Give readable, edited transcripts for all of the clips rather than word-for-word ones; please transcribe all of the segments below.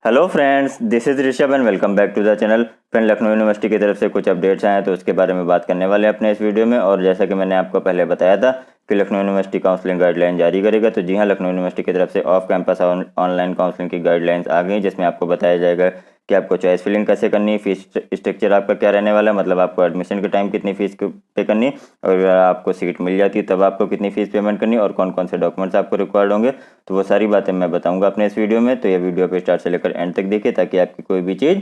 Hello friends, this is Rishabh and welcome back to the channel. Friend, Lucknow university की तरफ से कुछ अपडेट्स आए हैं तो उसके बारे में बात करने वाले हैं अपने इस वीडियो में। और जैसा कि मैंने आपको पहले बताया था कि लखनऊ यूनिवर्सिटी काउंसलिंग गाइडलाइन जारी करेगा, तो जी हाँ, लखनऊ यूनिवर्सिटी की तरफ से ऑफ कैंपस ऑनलाइन काउंसलिंग की गाइडलाइंस आ गई, जिसमें आपको बताया जाएगा कि आपको चॉइस फिलिंग कैसे करनी है, फीस स्ट्रक्चर आपका क्या रहने वाला है, मतलब आपको एडमिशन के टाइम कितनी फीस पे करनी है, और अगर आपको सीट मिल जाती है तब आपको कितनी फीस पेमेंट करनी है और कौन कौन से डॉक्यूमेंट्स आपको रिक्वायर्ड होंगे। तो वो सारी बातें मैं बताऊंगा अपने इस वीडियो में। तो ये वीडियो पे स्टार्ट से लेकर एंड तक देखिए ताकि आपकी कोई भी चीज़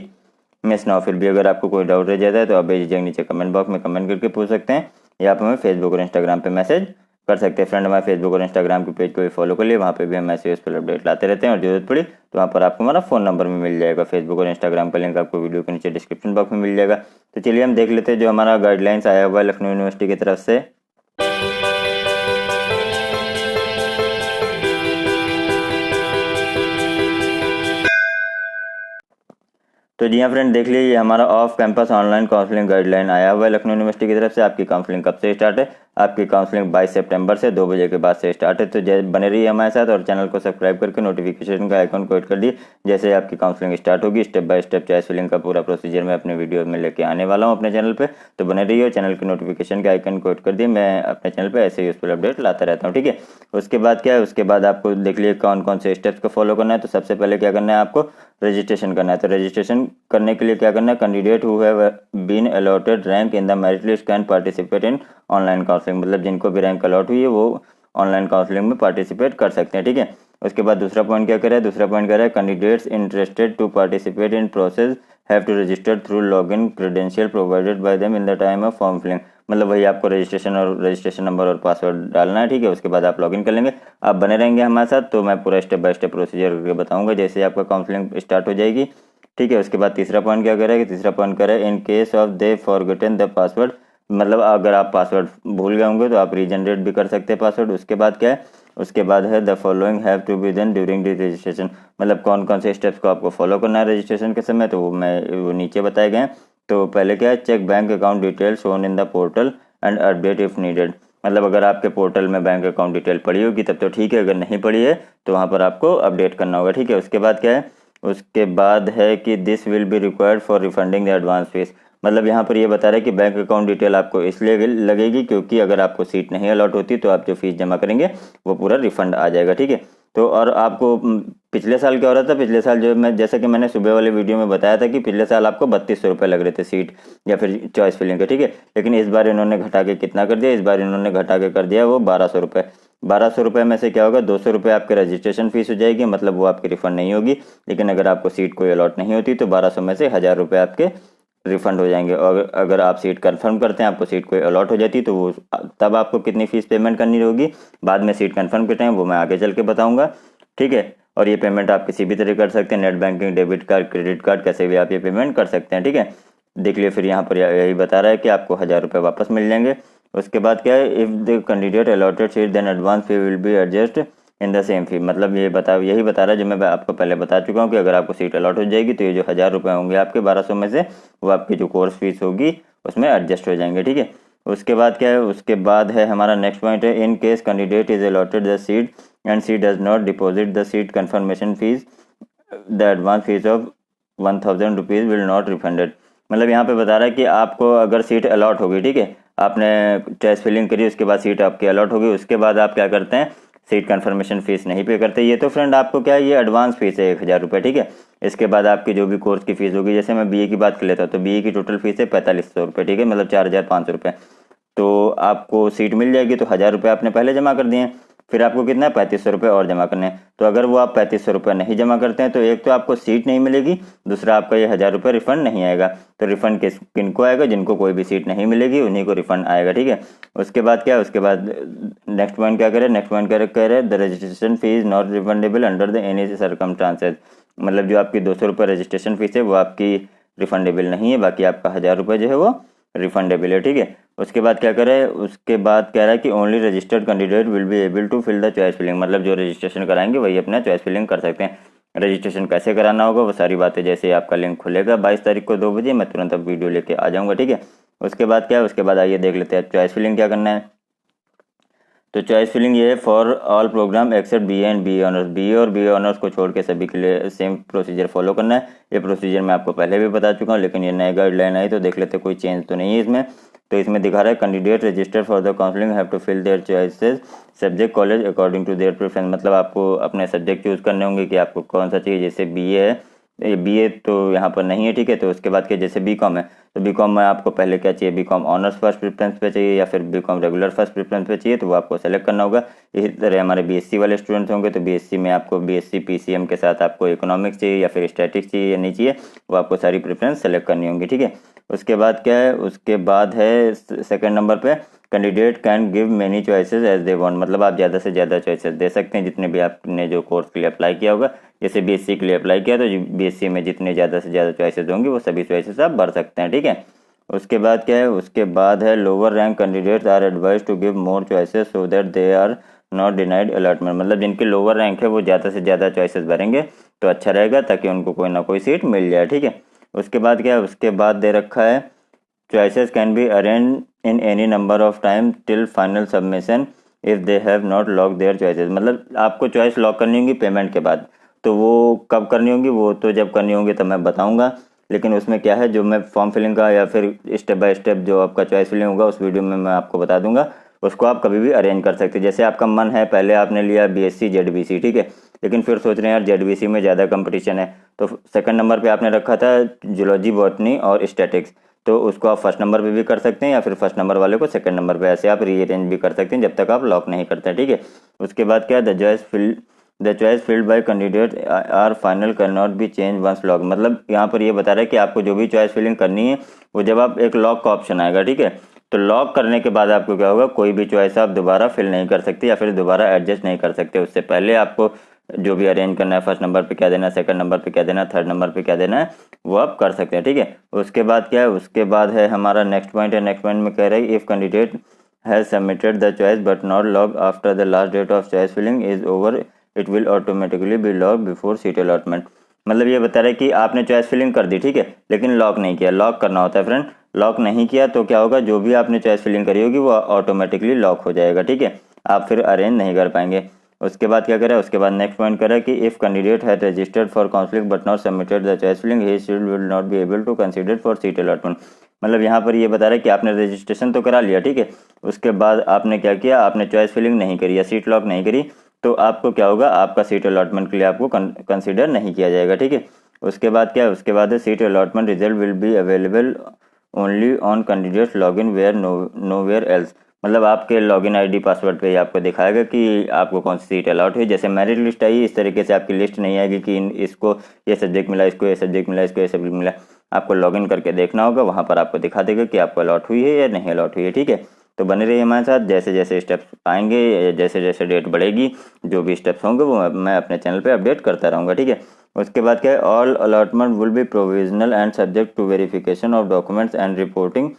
मिस ना हो। फिर भी अगर आपको कोई डाउट रह जाता है तो आप बेझिझक नीचे कमेंट बॉक्स में कमेंट करके पूछ सकते हैं, या आप हमें फेसबुक और इंस्टाग्राम पे मैसेज कर सकते हैं। फ्रेंड, हमारे फेसबुक और इंस्टाग्राम के पेज को भी फॉलो कर लिए, वहाँ पे भी हम ऐसे यूजफुल अपडेट लाते रहते हैं। और जरूरत पड़ी तो वहाँ पर आपको हमारा फ़ोन नंबर में मिल जाएगा। फेसबुक और इंस्टाग्राम का लिंक आपको वीडियो के नीचे डिस्क्रिप्शन बॉक्स में मिल जाएगा। तो चलिए हम देख लेते हैं जो हमारा गाइडलाइंस आया हुआ है लखनऊ यूनिवर्सिटी की तरफ से। तो जी हाँ फ्रेंड, देख लीजिए, हमारा off campus online counselling guideline आया हुआ है लखनऊ यूनिवर्सिटी की तरफ से। आपकी काउंसलिंग कब से स्टार्ट है? आपकी काउंसलिंग 22 सितंबर से 2 बजे के बाद से स्टार्ट है। तो बने रहिए हमारे साथ और चैनल को सब्सक्राइब करके नोटिफिकेशन का आइकॉन को हिट कर दी। जैसे आपकी काउंसलिंग स्टार्ट होगी, step by step choice filling का पूरा प्रोसीजर मैं अपने वीडियो में लेके आने वाला हूँ अपने चैनल पे। तो बने रहिए और चैनल के नोटिफिकेशन के आइकन को हिट कर दिए। मैं अपने चैनल पे ऐसे यूजफुल अपडेट लाता रहता हूँ, ठीक है। उसके बाद क्या है, उसके बाद आपको देख लीजिए कौन कौन से स्टेप्स को फॉलो करना है। तो सबसे पहले क्या करना है, आपको रजिस्ट्रेशन करना है। तो रजिस्ट्रेशन करने के लिए क्या करना है, candidate who have been allotted rank in the merit list can participate in online counselling, मतलब जिनको भी रैंक अलॉट हुई है वो ऑनलाइन काउंसलिंग में पार्टिसिपेट कर सकते हैं, ठीक है। उसके बाद दूसरा पॉइंट क्या करे, दूसरा पॉइंट कह रहा है candidates interested to participate in process have to register through login credential provided by them in the time of form filling, मतलब वही आपको रजिस्ट्रेशन और रजिस्ट्रेशन नंबर और पासवर्ड डालना है, ठीक है। उसके बाद आप लॉगिन कर लेंगे। आप बने रहेंगे हमारे साथ, तो मैं पूरा स्टेप बाय स्टेप प्रोसीजर करके बताऊंगा जैसे आपका काउंसलिंग स्टार्ट हो जाएगी, ठीक है। उसके बाद तीसरा पॉइंट क्या करेगा, तीसरा पॉइंट करे इन case of they forgotten the password, मतलब अगर आप पासवर्ड भूल गए होंगे तो आप रीजनरेट भी कर सकते हैं पासवर्ड। उसके बाद क्या है, उसके बाद है the following have to be done during the registration, मतलब कौन कौन से स्टेप्स को आपको फॉलो करना है रजिस्ट्रेशन के समय, तो वो नीचे बताए गए हैं। तो पहले क्या है, cheque bank account detail shown in the portal and update if needed, मतलब अगर आपके पोर्टल में बैंक अकाउंट डिटेल पड़ी होगी तब तो ठीक है, अगर नहीं पड़ी है तो वहाँ पर आपको अपडेट करना होगा, ठीक है। उसके बाद क्या है, उसके बाद है कि this will be required for refunding the advance fees, मतलब यहाँ पर ये बता रहा है कि बैंक अकाउंट डिटेल आपको इसलिए लगेगी क्योंकि अगर आपको सीट नहीं अलॉट होती तो आप जो फीस जमा करेंगे वो पूरा रिफंड आ जाएगा, ठीक है। तो और आपको पिछले साल क्या हो रहा था, पिछले साल जो मैं जैसा कि मैंने सुबह वाले वीडियो में बताया था कि पिछले साल आपको 3200 रुपये लग रहे थे सीट या फिर चॉइस फिलिंग के, ठीक है। लेकिन इस बार इन्होंने घटा के कितना कर दिया, इस बार इन्होंने घटा के कर दिया वो 1200 रुपये। 1200 रुपये में से क्या होगा, 200 रुपये आपके रजिस्ट्रेशन फीस हो जाएगी, मतलब वो आपकी रिफंड नहीं होगी। लेकिन अगर आपको सीट कोई अलॉट नहीं होती तो 1200 में से 1000 रुपये आपके रिफंड हो जाएंगे। और अगर आप सीट कंफर्म करते हैं, आपको सीट कोई अलॉट हो जाती तो वो तब आपको कितनी फीस पेमेंट करनी होगी बाद में सीट कंफर्म के टाइम, वो मैं आगे चल के बताऊंगा, ठीक है। और ये पेमेंट आप किसी भी तरह कर सकते हैं, net banking, debit card, credit card, कैसे भी आप ये पेमेंट कर सकते हैं, ठीक है। देख लिए, फिर यहाँ पर यही बता रहा है कि आपको 1000 रुपये वापस मिल जाएंगे। उसके बाद क्या है, if the candidate allotted seat then advance fee will be adjust in the same fee, मतलब यही बता रहा है जो मैं आपको पहले बता चुका हूँ कि अगर आपको सीट अलॉट हो जाएगी तो ये जो 1000 रुपये होंगे आपके 1200 में से, वो आपकी जो कोर्स फीस होगी उसमें एडजस्ट हो जाएंगे, ठीक है। उसके बाद क्या है, उसके बाद है हमारा नेक्स्ट पॉइंट है, in case candidate is allotted the seat and she does not deposit the seat confirmation fees the advance fees of 1000 rupees will not refunded, मतलब यहाँ पे बता रहा है कि आपको अगर सीट अलॉट होगी, ठीक है, आपने चॉइस फिलिंग करी, उसके बाद सीट आपकी अलॉट होगी, उसके बाद आप क्या करते हैं, सीट कंफर्मेशन फीस नहीं पे करते। ये तो फ्रेंड आपको क्या है, ये एडवांस फीस है 1000 रुपये, ठीक है। इसके बाद आपकी जो भी कोर्स की फीस होगी, जैसे मैं बीए की बात कर लेता हूँ तो बीए की टोटल फीस है 4500 रुपये, ठीक है, मतलब 4500 रुपये। तो आपको सीट मिल जाएगी तो 1000 रुपये आपने पहले जमा कर दिए हैं, फिर आपको कितना है, 3500 रुपये और जमा करने हैं। तो अगर वो आप 3500 रुपये नहीं जमा करते हैं तो एक तो आपको सीट नहीं मिलेगी, दूसरा आपका ये 1000 रुपये रिफंड नहीं आएगा। तो रिफंड किनको आएगा, जिनको कोई भी सीट नहीं मिलेगी उन्हीं को रिफंड आएगा, ठीक है। उसके बाद क्या है, उसके बाद नेक्स्ट पॉइंट क्या करे, नेक्स्ट पॉइंट कह रहे the registration fees not refundable under the any circumstances, मतलब जो आपकी 200 रुपये रजिस्ट्रेशन फीस है वो आपकी रिफंडेबल नहीं है, बाकी आपका 1000 रुपये जो है वो रिफंडेबल है, ठीक है। उसके बाद क्या करें, उसके बाद कह रहा है कि only registered candidate will be able to fill the choice filling, मतलब जो रजिस्ट्रेशन कराएंगे वही अपना चॉइस फिलिंग कर सकते हैं। रजिस्ट्रेशन कैसे कराना होगा वो सारी बातें जैसे आपका लिंक खुलेगा 22 तारीख को 2 बजे, मैं तुरंत अब वीडियो लेके आ जाऊँगा, ठीक है। उसके बाद क्या है, उसके बाद आइए देख लेते हैं चॉइस फिलिंग क्या करना है। तो चॉइस फिलिंग ये है for all program except B and B honours, B और बी ऑनर्स को छोड़ के सभी के लिए सेम प्रोसीजर फॉलो करना है। ये प्रोसीजर मैं आपको पहले भी बता चुका हूँ, लेकिन ये नई गाइडलाइन आई तो देख लेते कोई चेंज तो नहीं है इसमें। तो इसमें दिखा रहा है candidate register for the counselling have to fill their choices subject college according to their preference. मतलब आपको अपने सब्जेक्ट चूज़ करने होंगे कि आपको कौन सा चाहिए। जैसे बीए है, ये बीए तो यहाँ पर नहीं है, ठीक है। तो उसके बाद के जैसे बीकॉम है, तो बीकॉम में आपको पहले क्या चाहिए, बीकॉम ऑनर्स फर्स्ट प्रेफरेंस पे चाहिए या फिर बीकॉम रेगुलर फर्स्ट प्रेफरेंस पे चाहिए, तो वो आपको सेलेक्ट करना होगा। इसी तरह हमारे बीएससी वाले स्टूडेंट्स होंगे तो बीएससी में आपको बीएससी पीसीएम के साथ आपको इकोनॉमिक्स चाहिए या फिर स्टैटिक्स चाहिए या नहीं चाहिए, वो आपको सारी प्रेफरेंस सेलेक्ट करनी होंगी, ठीक है। उसके बाद क्या है, उसके बाद है सेकंड नंबर पे candidate can give many choices as they want. मतलब आप ज़्यादा से ज़्यादा चॉइसेस दे सकते हैं जितने भी आपने जो कोर्स के लिए अप्लाई किया होगा। जैसे बीएससी के लिए अप्लाई किया तो बीएससी में जितने ज़्यादा से ज़्यादा चॉइसेस होंगे वो सभी चॉइसेस आप भर सकते हैं, ठीक है। उसके बाद क्या है, उसके बाद है lower rank candidates are advise to give more choices so that they are not denied allotment. मतलब जिनके लोअर रैंक है वो ज़्यादा से ज़्यादा चॉइसेस भरेंगे तो अच्छा रहेगा, ताकि उनको कोई ना कोई सीट मिल जाए, ठीक है। उसके बाद क्या है, उसके बाद दे रखा है choices can be arrange in any number of time till final submission if they have not lock there choices. मतलब आपको चॉइस लॉक करनी होगी पेमेंट के बाद। तो वो कब करनी होगी, वो तो जब करनी होगी तब मैं बताऊंगा। लेकिन उसमें क्या है, जो मैं फॉर्म फिलिंग का या फिर स्टेप बाय स्टेप जो आपका चॉइस फिलिंग होगा उस वीडियो में मैं आपको बता दूंगा। उसको आप कभी भी अरेंज कर सकते हैं। जैसे आपका मन है, पहले आपने लिया बीएससी जेडबीसी, ठीक है, लेकिन फिर सोच रहे हैं यार जेडबीसी में ज़्यादा कंपटीशन है, तो सेकंड नंबर पे आपने रखा था जूलॉजी बॉटनी और स्टैटिक्स, तो उसको आप फर्स्ट नंबर पे भी कर सकते हैं या फिर फर्स्ट नंबर वाले को सेकंड नंबर पे, ऐसे आप रीअरेंज भी कर सकते हैं जब तक आप लॉक नहीं करते, ठीक है। उसके बाद क्या, the choice filled by candidate are final can not be change once lock. मतलब यहाँ पर ये बता रहा है कि आपको जो भी चॉइस फिलिंग करनी है वो जब आप एक लॉक का ऑप्शन आएगा, ठीक है, तो लॉक करने के बाद आपको क्या होगा, कोई भी चॉइस आप दोबारा फिल नहीं कर सकते या फिर दोबारा एडजस्ट नहीं कर सकते। उससे पहले आपको जो भी अरेंज करना है, फर्स्ट नंबर पे क्या देना है, सेकंड नंबर पे क्या देना है, थर्ड नंबर पे क्या देना है, वो आप कर सकते हैं, ठीक है। उसके बाद क्या है, उसके बाद है हमारा नेक्स्ट पॉइंट है। नेक्स्ट पॉइंट में कह रहा है if candidate has submitted the choice but not log after the last date of choice filling is over it will automatically be log before seat allotment. मतलब ये बता रहा है कि आपने चॉइस फिलिंग कर दी, ठीक है, लेकिन लॉक नहीं किया। लॉक करना होता है फ्रेंड, लॉक नहीं किया तो क्या होगा, जो भी आपने चॉइस फिलिंग करी होगी वो ऑटोमेटिकली लॉक हो जाएगा, ठीक है, आप फिर अरेंज नहीं कर पाएंगे। उसके बाद क्या करें, उसके बाद नेक्स्ट पॉइंट करें कि if candidate had registered for counselling but not submitted the choice filling he shield will not be able to consider for seat allotment. मतलब यहाँ पर ये बता रहा है कि आपने रजिस्ट्रेशन तो करा लिया, ठीक है, उसके बाद आपने क्या किया, आपने चॉइस फिलिंग नहीं करी या सीट लॉक नहीं करी, तो आपको क्या होगा, आपका सीट अलॉटमेंट के लिए आपको कंसीडर नहीं किया जाएगा, ठीक है। उसके बाद क्या है, उसके बाद seat allotment result will be available only on candidates login where no where else. मतलब आपके लॉगिन आईडी पासवर्ड पे ही आपको दिखाएगा कि आपको कौन सी सीट अलॉट हुई। जैसे मेरिट लिस्ट आई, इस तरीके से आपकी लिस्ट नहीं आएगी कि इसको ये सब्जेक्ट मिला, इसको ये सब्जेक्ट मिला, इसको ये सब्जेक्ट मिला। आपको लॉगिन करके देखना होगा, वहाँ पर आपको दिखा देगा कि आपको अलॉट हुई है या नहीं अलॉट हुई है, ठीक है। तो बने रहिए हमारे साथ, जैसे जैसे स्टेप्स आएंगे, जैसे जैसे डेट बढ़ेगी, जो भी स्टेप्स होंगे वो मैं अपने चैनल पे अपडेट करता रहूँगा, ठीक है। उसके बाद क्या है, all allotment will be provisional and subject to verification of documents and reporting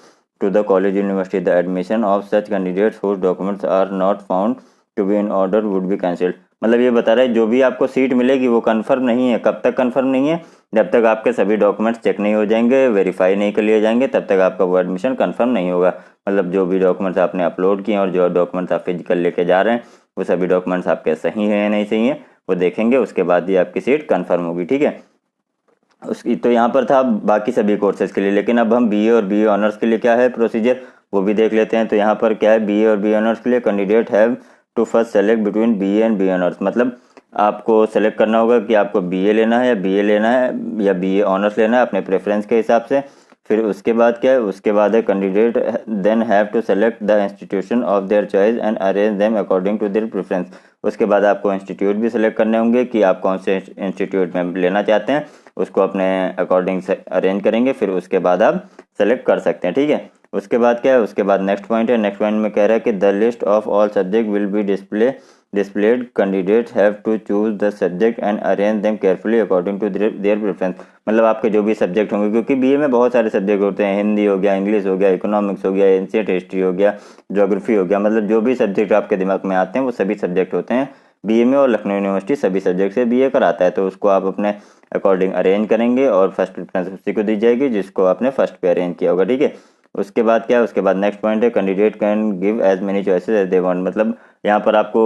to the college university. The admission of such candidates whose documents are not found to be in order would be cancelled. मतलब ये बता रहा है जो भी आपको seat मिलेगी वो कंफर्म नहीं है। कब तक कंफर्म नहीं है, जब तक आपके सभी डॉक्यूमेंट्स चेक नहीं हो जाएंगे, वेरीफाई नहीं कर लिए जाएंगे, तब तक आपका वो एडमिशन कंफर्म नहीं होगा। मतलब जो भी डॉक्यूमेंट्स आपने अपलोड किए और जो डॉक्यूमेंट्स आप फिजिकल लेके जा रहे हैं वो सभी डॉक्यूमेंट्स आपके सही हैं या नहीं सही हैं वो देखेंगे, उसके बाद ही आपकी सीट कंफर्म होगी, ठीक है। उसकी तो यहाँ पर था बाकी सभी कोर्सेज के लिए, लेकिन अब हम बीए और बीए ऑनर्स के लिए क्या है प्रोसीजर वो भी देख लेते हैं। तो यहाँ पर क्या है, बीए और बीए ऑनर्स के लिए candidate have to first select between BA and BA honours. मतलब आपको सेलेक्ट करना होगा कि आपको बीए लेना है या बीए लेना है या बीए ऑनर्स लेना है अपने प्रेफरेंस के हिसाब से। फिर उसके बाद क्या है, उसके बाद है candidate then have to select the institution of their choice and arrange them according to their preference. उसके बाद आपको इंस्टीट्यूट भी सिलेक्ट करने होंगे कि आप कौन से इंस्टीट्यूट में लेना चाहते हैं, उसको अपने अकॉर्डिंग से अरेंज करेंगे, फिर उसके बाद आप सेलेक्ट कर सकते हैं, ठीक है। उसके बाद क्या है, उसके बाद नेक्स्ट पॉइंट है। नेक्स्ट पॉइंट में कह रहा है कि the list of all subject will be displayed. Candidates have to choose the subject and arrange them carefully according to their preference. मतलब आपके जो भी सब्जेक्ट होंगे, क्योंकि बीए में बहुत सारे सब्जेक्ट होते हैं, हिंदी हो गया, इंग्लिश हो गया, इकोनॉमिक्स हो गया, एंशिएंट हिस्ट्री हो गया, ज्योग्राफी हो गया, मतलब जो भी सब्जेक्ट आपके दिमाग में आते हैं वो सभी सब्जेक्ट होते हैं बीए में, और लखनऊ यूनिवर्सिटी सभी सब्जेक्ट से बीए कराता है। तो उसको आप अपने अकॉर्डिंग अरेंज करेंगे और फर्स्ट प्रेफरेंस उसी को दी जाएगी जिसको आपने फर्स्ट पे अरेंज किया होगा, ठीक है। उसके बाद क्या है, उसके बाद नेक्स्ट पॉइंट है candidate can give as many choices as they want. मतलब यहाँ पर आपको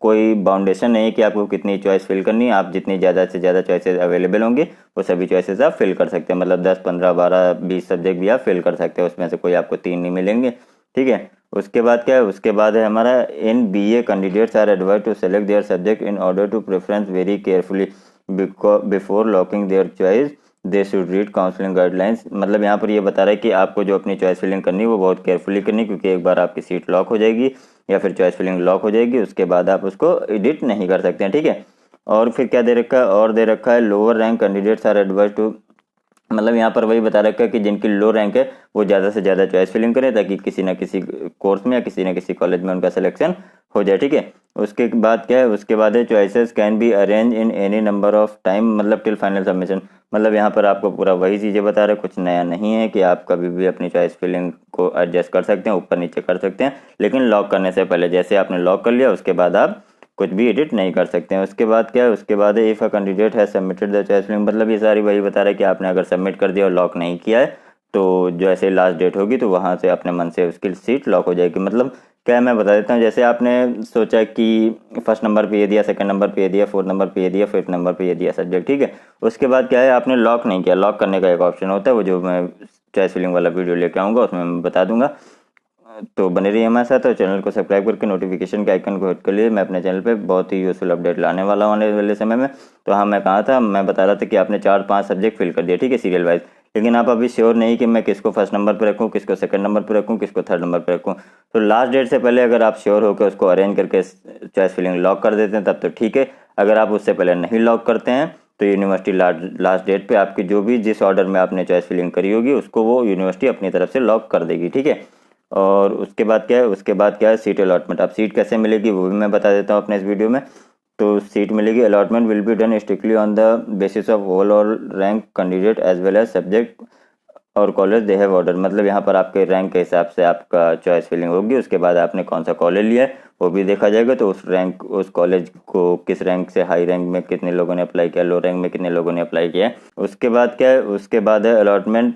कोई बाउंडेशन नहीं है कि आपको कितनी चॉइस फिल करनी है, आप जितनी ज़्यादा से ज़्यादा चॉइसेस अवेलेबल होंगे वो सभी चॉइसेस आप फिल कर सकते हैं। मतलब 10, 15, 12, 20 सब्जेक्ट भी आप फिल कर सकते हैं, उसमें से कोई आपको 3 नहीं मिलेंगे, ठीक है। उसके बाद क्या है, उसके बाद है हमारा in BA candidates are advise to select their subject in order to preference very carefully before locking their choice they should read counselling guidelines. मतलब यहाँ पर ये बता रहा है कि आपको जो अपनी चॉइस फिलिंग करनी है वो बहुत केयरफुली करनी, क्योंकि एक बार आपकी सीट लॉक हो जाएगी या फिर चॉइस फिलिंग लॉक हो जाएगी, उसके बाद आप उसको एडिट नहीं कर सकते हैं, ठीक है। और फिर क्या दे रखा है, और दे रखा है lower rank candidates are advise to, मतलब यहाँ पर वही बता रखा है कि जिनकी लो रैंक है वो ज़्यादा से ज़्यादा चॉइस फिलिंग करें, ताकि किसी ना किसी कोर्स में या किसी ना किसी कॉलेज में उनका सिलेक्शन हो जाए, ठीक है। उसके बाद क्या है, उसके बाद है choices can be arrange in any number of time, मतलब टिल फाइनल सबमिशन। मतलब यहाँ पर आपको पूरा वही चीज़ें बता रहे, कुछ नया नहीं है कि आप कभी भी अपनी चॉइस फिलिंग को एडजस्ट कर सकते हैं, ऊपर नीचे कर सकते हैं, लेकिन लॉक करने से पहले, जैसे आपने लॉक कर लिया उसके बाद आप कुछ भी एडिट नहीं कर सकते हैं। उसके बाद क्या है, उसके बाद if a candidate has submitted the choice filling, मतलब ये सारी वही बता रहा है कि आपने अगर सबमिट कर दिया और लॉक नहीं किया है तो जो ऐसे लास्ट डेट होगी तो वहाँ से अपने मन से उसकी सीट लॉक हो जाएगी। मतलब क्या है, मैं बता देता हूँ, जैसे आपने सोचा कि फर्स्ट नंबर पे ये दिया, सेकंड नंबर पे ये दिया, फोर्थ नंबर पे ये दिया, फिफ्थ नंबर पे ये दिया सब्जेक्ट, ठीक है। उसके बाद क्या है, आपने लॉक नहीं किया, लॉक करने का एक ऑप्शन होता है, वो जो मैं चॉइस फिलिंग वाला वीडियो लेके आऊँगा उसमें मैं बता दूंगा। तो बने रहिए हमारे साथ और चैनल को सब्सक्राइब करके नोटिफिकेशन के आइकन को हिट कर लिए। मैं अपने चैनल पे बहुत ही यूजफुल अपडेट लाने वाला हूँ आने वाले समय में। तो हाँ, मैं कहा था, मैं बता रहा था कि आपने 4-5 सब्जेक्ट फिल कर दिया, ठीक है, सीरियल वाइज, लेकिन आप अभी श्योर नहीं कि मैं किसको फर्स्ट नंबर पर रखूँ, किसको सेकंड नंबर पर रखूँ, किसको थर्ड नंबर पर रखूँ। तो लास्ट डेट से पहले अगर आप श्योर होकर उसको अरेंज करके चॉइस फिलिंग लॉक कर देते हैं तब तो ठीक है। अगर आप उससे पहले नहीं लॉक करते हैं तो यूनिवर्सिटी लास्ट डेट पे आपकी जो भी जिस ऑर्डर में आपने चॉइस फिलिंग करी होगी उसको वो यूनिवर्सिटी अपनी तरफ से लॉक कर देगी, ठीक है। और उसके बाद क्या है, उसके बाद क्या है, सीट अलॉटमेंट। अब सीट कैसे मिलेगी वो भी मैं बता देता हूँ अपने इस वीडियो में। तो सीट मिलेगी, allotment will be done strictly on the basis of overall rank candidate as well as subject और कॉलेज दे हैव ऑर्डर। मतलब यहाँ पर आपके रैंक के हिसाब से आपका चॉइस फिलिंग होगी, उसके बाद आपने कौन सा कॉलेज लिया है वो भी देखा जाएगा। तो उस रैंक, उस कॉलेज को किस रैंक से, हाई रैंक में कितने लोगों ने अप्लाई किया, लो रैंक में कितने लोगों ने अप्लाई किया है। उसके बाद क्या है, उसके बाद है allotment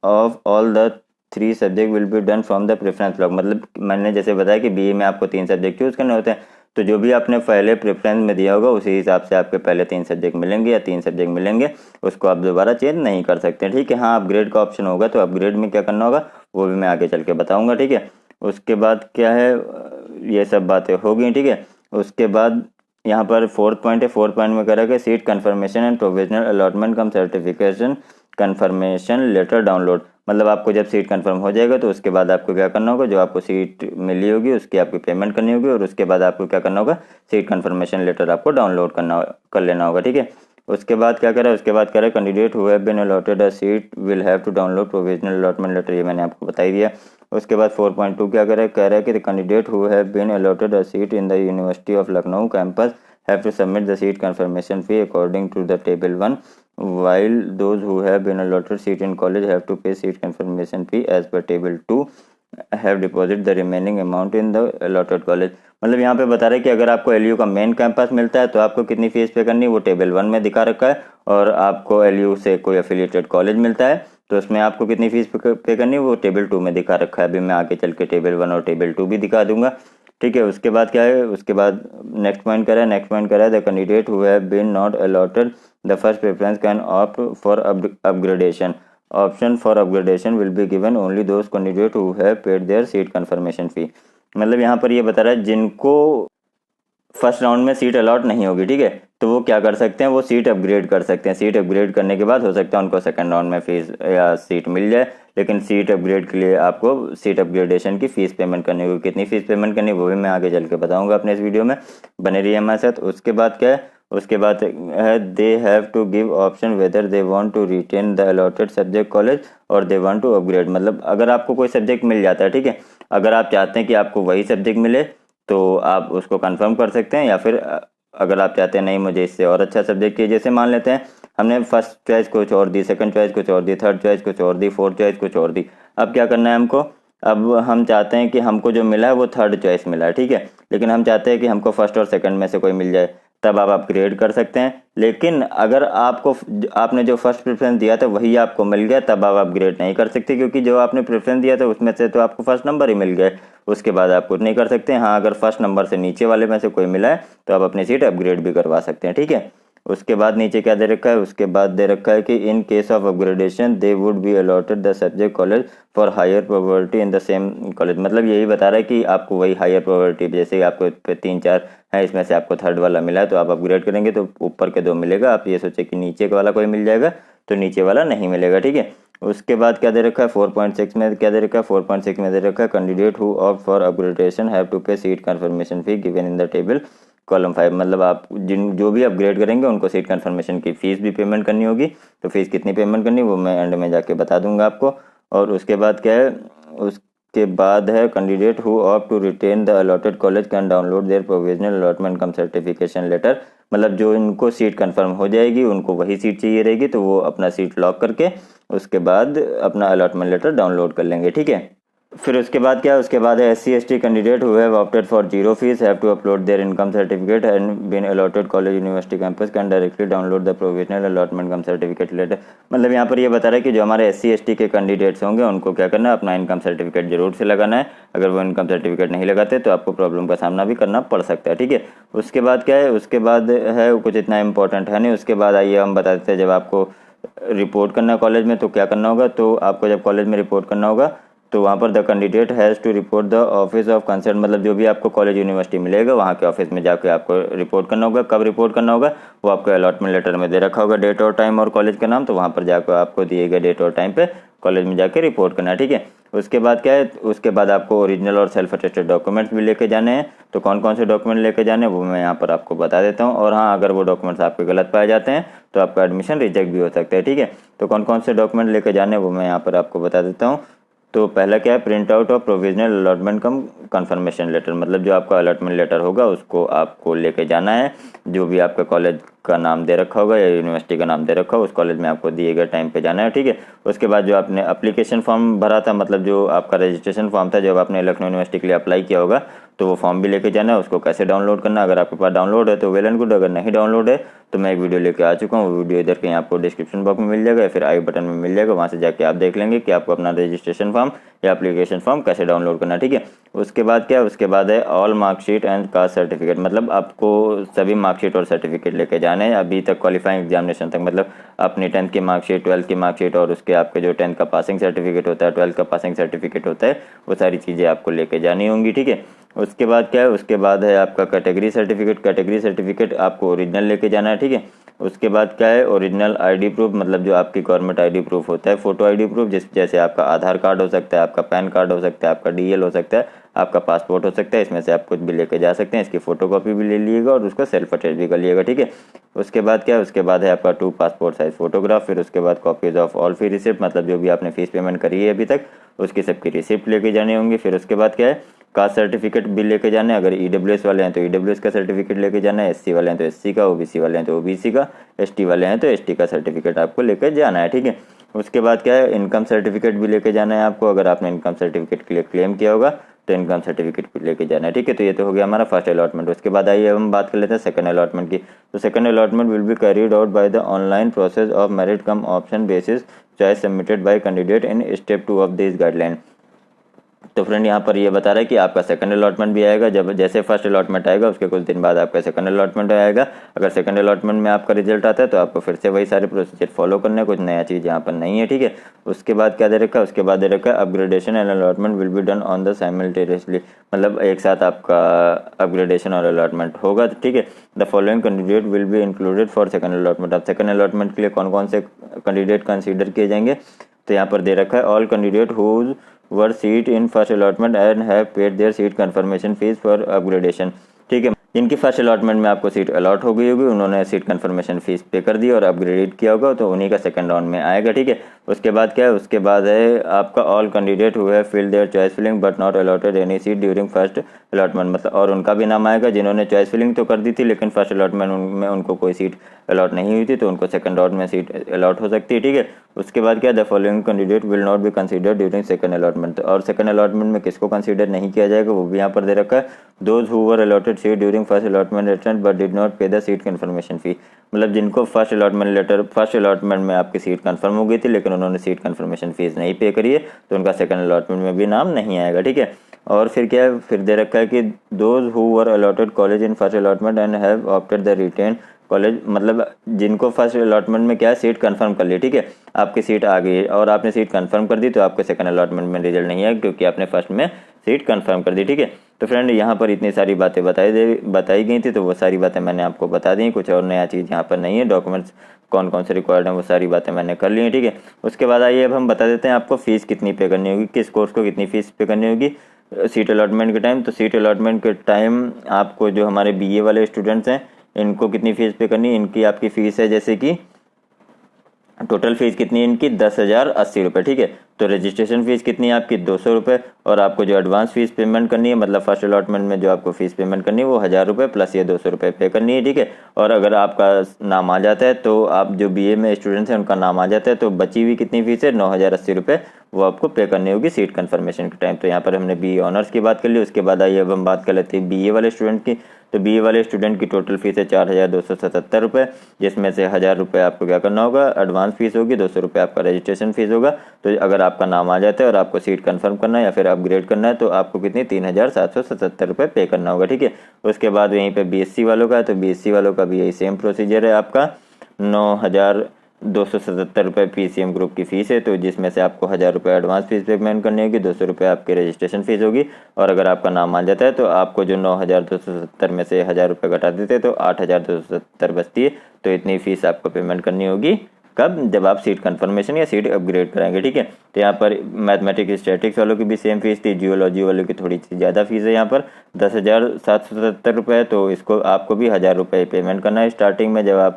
of all the 3 subject will be done from the preference block. मतलब मैंने जैसे बताया कि बीए में आपको 3 सब्जेक्ट चूज करने होते हैं, तो जो भी आपने पहले प्रेफरेंस में दिया होगा उसी हिसाब से आपके पहले 3 सब्जेक्ट मिलेंगे या 3 सब्जेक्ट मिलेंगे, उसको आप दोबारा चेंज नहीं कर सकते, ठीक है। हाँ, अपग्रेड का ऑप्शन होगा, तो अपग्रेड में क्या करना होगा वो भी मैं आगे चल के बताऊंगा, ठीक है। उसके बाद क्या है, ये सब बातें हो गई, ठीक है। उसके बाद यहाँ पर फोर्थ पॉइंट है, फोर्थ पॉइंट में कह रहा है कि seat confirmation and provisional allotment cum certification confirmation letter download. मतलब आपको जब सीट कंफर्म हो जाएगा तो उसके बाद आपको क्या करना होगा, जो आपको सीट मिली होगी उसकी आपकी पेमेंट करनी होगी, और उसके बाद आपको क्या करना होगा, सीट कंफर्मेशन लेटर आपको डाउनलोड कर लेना होगा, ठीक है। उसके बाद क्या करें, उसके बाद करें candidate who have been allotted a seat will have to download provisional allotment letter, ये मैंने आपको बता ही दिया। उसके बाद 4.2 क्या करें, कह रहा है कि the candidate who have been allotted a seat in the university of Lucknow campus have to submit the seat confirmation fee according to the table 1, while those who have been allotted seat in college have to pay seat confirmation fee as per table 2 have deposit the remaining amount in the allotted college। मतलब यहाँ पे बता रहे हैं कि अगर आपको LU का मेन कैंपस मिलता है तो आपको कितनी फीस पे करनी है, वो टेबल 1 में दिखा रखा है, और आपको एलयू से कोई एफिलिएटेड कॉलेज मिलता है तो उसमें आपको कितनी फीस पे करनी है वो टेबल 2 में दिखा रखा है। अभी मैं आगे चल के टेबल 1 और टेबल 2 भी दिखा दूंगा, ठीक है। उसके बाद क्या है, उसके बाद नेक्स्ट पॉइंट करा है, नेक्स्ट पॉइंट करा है the candidate who have been not allotted the first preference can opt for upgradation. Option for upgradation will be given only those candidate who have paid their seat confirmation fee. मतलब यहाँ पर ये बता रहा है जिनको फर्स्ट राउंड में seat allot नहीं होगी, ठीक है, तो वो क्या कर सकते हैं, वो सीट अपग्रेड कर सकते हैं। सीट अपग्रेड करने के बाद हो सकता है उनको सेकंड राउंड में फीस या सीट मिल जाए, लेकिन सीट अपग्रेड के लिए आपको सीट अपग्रेडेशन की फीस पेमेंट करनी होगी। कितनी फीस पेमेंट करनी वो भी मैं आगे चल के बताऊंगा अपने इस वीडियो में, बने रहिए हमारे साथ। उसके बाद क्या है, उसके बाद है they have to give option whether they want to retain the allotted subject college और दे वांट टू अपग्रेड। मतलब अगर आपको कोई सब्जेक्ट मिल जाता है, ठीक है, अगर आप चाहते हैं कि आपको वही सब्जेक्ट मिले तो आप उसको कंफर्म कर सकते हैं, या फिर अगर आप चाहते हैं नहीं मुझे इससे और अच्छा सब्जेक्ट चाहिए, जैसे मान लेते हैं हमने फर्स्ट चॉइस कुछ और दी, सेकंड चॉइस कुछ और दी, थर्ड चॉइस कुछ और दी, फोर्थ चॉइस कुछ और दी। अब क्या करना है हमको, अब हम चाहते हैं कि हमको जो मिला है वो थर्ड चॉइस मिला है, ठीक है, लेकिन हम चाहते हैं कि हमको फर्स्ट और सेकंड में से कोई मिल जाए। तब आप अपग्रेड कर सकते हैं। लेकिन अगर आपने जो फर्स्ट प्रेफरेंस दिया था वही आपको मिल गया, तब आप अपग्रेड नहीं कर सकते, क्योंकि जो आपने प्रेफरेंस दिया था उसमें से तो आपको फर्स्ट नंबर ही मिल गया, उसके बाद आप कुछ नहीं कर सकते। हाँ, अगर फर्स्ट नंबर से नीचे वाले में से कोई मिला है तो आप अपनी सीट अपग्रेड भी करवा सकते हैं, ठीक है। उसके बाद नीचे क्या दे रखा है, उसके बाद दे रखा है कि in case of upgradation they would be allotted the subject college for higher probability in the same college. मतलब यही बता रहा है कि आपको वही हायर प्रोबेबिलिटी, जैसे आपको 3-4 है, इसमें से आपको थर्ड वाला मिला है तो आप अपग्रेड करेंगे तो ऊपर के 2 मिलेगा। आप ये सोचे कि नीचे वाला कोई मिल जाएगा तो नीचे वाला नहीं मिलेगा, ठीक है। उसके बाद क्या दे रखा है 4.6 में, क्या दे रखा है 4.6 में दे रखा है candidate who opt for upgradation have to pay seat confirmation fee given in the table column 5। मतलब आप जो भी अपग्रेड करेंगे उनको सीट कंफर्मेशन की फीस भी पेमेंट करनी होगी। तो फीस कितनी पेमेंट करनी वो मैं एंड में जाके बता दूंगा आपको। और उसके बाद क्या है, उसके बाद है candidate who opt to retain the allotted college can download their provisional allotment cum certification letter. मतलब जो इनको सीट कंफर्म हो जाएगी उनको वही सीट चाहिए रहेगी, तो वो अपना सीट लॉक करके उसके बाद अपना अलॉटमेंट लेटर डाउनलोड कर लेंगे, ठीक है। फिर उसके बाद क्या है, उसके बाद है SC/ST candidate who have opted for zero fees have to upload their income certificate and been allotted college university campus can directly download the provisional allotment cum certificate letter. मतलब यहाँ पर ये बता रहा है कि जो हमारे SC/ST के कैंडिडेट्स होंगे उनको क्या करना है, अपना इनकम सर्टिफिकेट जरूर से लगाना है। अगर वो इनकम सर्टिफिकेट नहीं लगाते तो आपको प्रॉब्लम का सामना भी करना पड़ सकता है, ठीक है। उसके बाद क्या है, उसके बाद है कुछ इतना इंपॉर्टेंट है नहीं। उसके बाद आइए हम बता देते हैं, जब आपको रिपोर्ट करना है कॉलेज में तो क्या करना होगा। तो आपको जब कॉलेज में रिपोर्ट करना होगा तो वहाँ पर the candidate has to report the office of concern. मतलब जो भी आपको कॉलेज यूनिवर्सिटी मिलेगा वहाँ के ऑफिस में जाकर आपको रिपोर्ट करना होगा। कब रिपोर्ट करना होगा, वो आपको अलॉटमेंट लेटर में दे रखा होगा डेट और टाइम और कॉलेज का नाम, तो वहाँ पर जाकर आपको दिए गए डेट और टाइम पे कॉलेज में जाकर रिपोर्ट करना है, ठीक है। उसके बाद क्या है, उसके बाद आपको ओरिजिनल और सेल्फ अटेस्टेड डॉक्यूमेंट्स भी लेके जाने हैं। तो कौन कौन से डॉक्यूमेंट लेके जाने हैं वो मैं यहाँ पर आपको बता देता हूँ। और हाँ, अगर वो डॉक्यूमेंट्स आपके गलत पाए जाते हैं तो आपका एडमिशन रिजेक्ट भी हो सकता है, ठीक है। तो कौन कौन से डॉक्यूमेंट लेके जाने हैं वो मैं यहाँ पर आपको बता देता हूँ। तो पहला क्या है, print out of provisional allotment cum confirmation letter. मतलब जो आपका अलॉटमेंट लेटर होगा उसको आपको लेके जाना है। जो भी आपका कॉलेज का नाम दे रखा होगा या यूनिवर्सिटी का नाम दे रखा होगा उस कॉलेज में आपको दिए गए टाइम पे जाना है, ठीक है। उसके बाद जो आपने एप्लीकेशन फॉर्म भरा था, मतलब जो आपका रजिस्ट्रेशन फॉर्म था जब आपने लखनऊ यूनिवर्सिटी के लिए अप्लाई किया होगा, तो वो फॉर्म भी लेके जाना है। उसको कैसे डाउनलोड करना, अगर आपके पास डाउनलोड है तो वेल एंड गुड, अगर नहीं डाउनलोड है तो मैं एक वीडियो लेके आ चुका हूँ। वो वीडियो इधर कहीं आपको डिस्क्रिप्शन बॉक्स में मिल जाएगा या फिर आई बटन में मिल जाएगा, वहाँ से जाके आप देख लेंगे कि आपको अपना रजिस्ट्रेशन फॉर्म या एप्लीकेशन फॉर्म कैसे डाउनलोड करना है, ठीक है। उसके बाद क्या है, उसके बाद है all marksheet and caste certificate. मतलब आपको सभी मार्कशीट और सर्टिफिकेट लेके जाने हैं अभी तक क्वालिफाइंग एग्जामिनेशन तक। मतलब अपनी 10th की मार्कशीट, 12th की मार्कशीट और उसके आपके जो 10th का पासिंग सर्टिफिकेट होता है, 12th का पासिंग सर्टिफिकेट होता है, वो सारी चीज़ें आपको लेके जानी होंगी, ठीक है। उसके बाद क्या है, उसके बाद है आपका कैटेगरी सर्टिफिकेट। कैटेगरी सर्टिफिकेट आपको ओरिजिनल लेके जाना है, ठीक है। उसके बाद क्या है, ओरिजिनल आईडी प्रूफ। मतलब जो आपकी गवर्नमेंट आईडी प्रूफ होता है, फोटो आईडी प्रूफ, जैसे आपका आधार कार्ड हो सकता है, आपका पैन कार्ड हो सकता है, आपका DL हो सकता है, आपका पासपोर्ट हो सकता है। इसमें से आप कुछ भी लेके जा सकते हैं। इसकी फोटोकॉपी भी ले लीजिएगा और उसको सेल्फ अटैच भी कर लीजिएगा, ठीक है। उसके बाद क्या है, उसके बाद है आपका 2 पासपोर्ट साइज फोटोग्राफ। फिर उसके बाद copies of all fee receipt. मतलब जो भी आपने फीस पेमेंट करी है अभी तक उसकी सबकी रिसिप्ट लेके जानी होंगी। फिर उसके बाद क्या है, कास्ट सर्टिफिकेट भी लेके जाना है। अगर EWS वाले हैं तो EWS का सर्टिफिकेट लेके जाना है, SC वाले हैं तो SC का, OBC वाले हैं तो OBC का, ST वाले हैं तो ST का सर्टिफिकेट आपको लेके जाना है, ठीक है। उसके बाद क्या है, इनकम सर्टिफिकेट भी लेके जाना है आपको। अगर आपने इनकम सर्टिफिकेट के लिए क्लेम किया होगा तो इनकम सर्टिफिकेट भी लेके जाना है, ठीक है। तो ये तो हो गया हमारा फर्स्ट अलॉटमेंट। उसके बाद आइए हम बात कर लेते हैं सेकंड अलॉटमेंट की। तो second allotment will be carried out by the online process of merit come option basis choice submitted by candidate in step 2 of this guideline. तो फ्रेंड यहाँ पर ये बता रहा है कि आपका सेकंड अलॉटमेंट भी आएगा। जब जैसे फर्स्ट अलॉटमेंट आएगा उसके कुछ दिन बाद आपका सेकंड अलॉटमेंट आएगा। अगर सेकंड अलॉटमेंट में आपका रिजल्ट आता है तो आपको फिर से वही सारे प्रोसीजर फॉलो करने हैं, कुछ नया चीज़ यहाँ पर नहीं है, ठीक है। उसके बाद क्या दे रखा है, उसके बाद दे रखा है upgradation and allotment will be done on the simultaneously. मतलब एक साथ आपका अपग्रेडेशन और अलॉटमेंट होगा, ठीक है। The following candidate will be included for second allotment. अब सेकंड अलॉटमेंट के लिए कौन कौन से कैंडिडेट कंसिडर किए जाएंगे, तो यहाँ पर दे रखा है all candidate whose were seat in first allotment and have paid their seat confirmation fees for upgradation, ठीक है। जिनकी फर्स्ट अलॉटमेंट में आपको सीट अलॉट हो गई होगी उन्होंने सीट कंफर्मेशन फीस पे कर दी और अपग्रेड किया होगा, तो उन्हीं का सेकंड राउंड में आएगा, ठीक है। उसके बाद क्या है, उसके बाद है आपका all candidate who have filled their choice filling but not allotted any seat during first allotment. मतलब और उनका भी नाम आएगा जिन्होंने चॉइस फिलिंग तो कर दी थी लेकिन फर्स्ट अलॉटमेंट में उनको कोई सीट अलॉट नहीं हुई थी, तो उनको सेकंड राउंड में सीट अलॉट हो सकती है, ठीक है। उसके बाद क्या, the following candidate will not B consider during second allotment. और सेकंड अलॉटमेंट में किसको कंसीडर नहीं किया जाएगा वो भी यहाँ पर दे रखा है, those who were allotted seat during receiving first allotment letter but did not pay the seat confirmation fee. मतलब जिनको फर्स्ट अलॉटमेंट में आपकी सीट कंफर्म हो गई थी लेकिन उन्होंने सीट कंफर्मेशन फीस नहीं पे करी है तो उनका सेकंड अलॉटमेंट में भी नाम नहीं आएगा, ठीक है। और फिर क्या है, फिर दे रखा है कि those who were allotted college in first allotment and have opted the retain college, मतलब जिनको फर्स्ट अलॉटमेंट में क्या है सीट कंफर्म कर ली, ठीक है, आपकी सीट आ गई और आपने सीट कंफर्म कर दी तो आपको सेकंड अलॉटमेंट में रिजल्ट नहीं है क्योंकि आपने फर्स्ट में सीट कंफर्म कर दी, ठीक है। तो फ्रेंड यहाँ पर इतनी सारी बातें बताई गई थी तो वो सारी बातें मैंने आपको बता दी, कुछ और नया चीज़ यहाँ पर नहीं है। डॉक्यूमेंट्स कौन कौन से रिक्वायर्ड हैं वो सारी बातें मैंने कर ली हैं, ठीक है। उसके बाद आइए अब हम बता देते हैं आपको फ़ीस कितनी पे करनी होगी, किस कोर्स को कितनी फ़ीस पे करनी होगी सीट अलॉटमेंट के टाइम। तो सीट अलॉटमेंट के टाइम आपको जो हमारे BA वाले स्टूडेंट्स हैं इनको कितनी फ़ीस पे करनी है, इनकी आपकी फ़ीस है जैसे कि टोटल फीस कितनी है इनकी 10,080 रुपये, ठीक है। तो रजिस्ट्रेशन फीस कितनी है आपकी 200 रुपये और आपको जो एडवांस फीस पेमेंट करनी है मतलब फर्स्ट अलॉटमेंट में जो आपको फीस पेमेंट करनी है वो 1000 रुपये प्लस ये 200 रुपये पे करनी है, ठीक है। और अगर आपका नाम आ जाता है तो आप जो BA में स्टूडेंट्स हैं उनका नाम आ जाता है तो बची हुई कितनी फीस है 9,080 रुपये वो आपको पे करनी होगी सीट कन्फर्मेशन के टाइम। तो यहाँ पर हमने BA ऑनर्स की बात कर ली। उसके बाद आइए अब हम बात कर लेते हैं BA वाले स्टूडेंट की। तो BA वाले स्टूडेंट की टोटल फीस है 4,277 रुपये, जिसमें से 1000 रुपये आपको क्या करना होगा एडवांस फीस होगी, 200 रुपये आपका रजिस्ट्रेशन फीस होगा। तो अगर आपका नाम आ जाता है और आपको सीट कंफर्म करना है या फिर अपग्रेड करना है तो आपको कितनी 3,777 रुपये पे करना होगा, ठीक है। उसके बाद यहीं पे BSc वालों का है तो BSc वालों का भी यही सेम प्रोसीजर है, आपका 9,277 रुपये PCM ग्रुप की फ़ीस है। तो जिसमें से आपको 1000 रुपये एडवांस फीस पेमेंट करनी होगी, 200 रुपये आपकी रजिस्ट्रेशन फीस होगी और अगर आपका नाम आ जाता है तो आपको जो 9,277 में से 1000 रुपये घटा देते हैं तो 8,277 बचती है। तो इतनी फ़ीस आपको पेमेंट करनी होगी कब, जब आप सीट कंफर्मेशन या सीट अपग्रेड कराएंगे, ठीक है। तो यहाँ पर मैथमेटिक्स स्टैटिक्स वालों की भी सेम फीस थी, जियोलॉजी वालों की थोड़ी सी ज़्यादा फीस है यहाँ पर 10,777 रुपये। तो इसको आपको भी 1000 रुपये पेमेंट करना है स्टार्टिंग में जब आप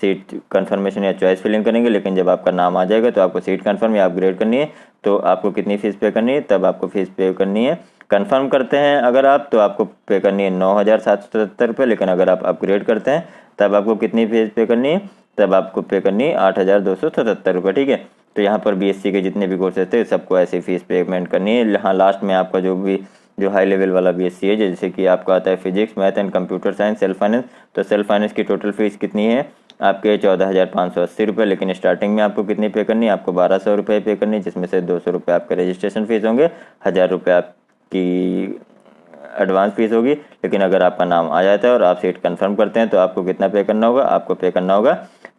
सीट कंफर्मेशन या चॉइस फिलिंग करेंगे, लेकिन जब आपका नाम आ जाएगा तो आपको सीट कंफर्म या अपग्रेड करनी है तो आपको कितनी फ़ीस पे करनी है, तब आपको फ़ीस पे करनी है। कंफर्म करते हैं अगर आप तो आपको पे करनी है 9,777 रुपये, लेकिन अगर आप अपग्रेड करते हैं तब आपको कितनी फ़ीस पे करनी है, तब आपको पे करनी है 8,277 रुपये, ठीक है। तो यहाँ पर BSc के जितने भी कोर्सेज थे सबको ऐसी फ़ीस पेमेंट करनी है। यहाँ लास्ट में आपका जो हाई लेवल वाला BSc है जैसे कि आपका आता है physics, math and computer science, self finance. तो सेल्फ फाइनेंस की टोटल फीस कितनी है आपके 14,580 रुपये, लेकिन स्टार्टिंग में आपको कितनी पे करनी है, आपको 1,200 रुपये पे करनी है, जिसमें से 200 रुपये आपके रजिस्ट्रेशन फीस होंगे, 1000 रुपये आपकी एडवांस फीस होगी। लेकिन अगर आपका नाम आ जाता है और आप सीट कंफर्म करते हैं तो आपको कितना पे करना होगा, आपको पे करना होगा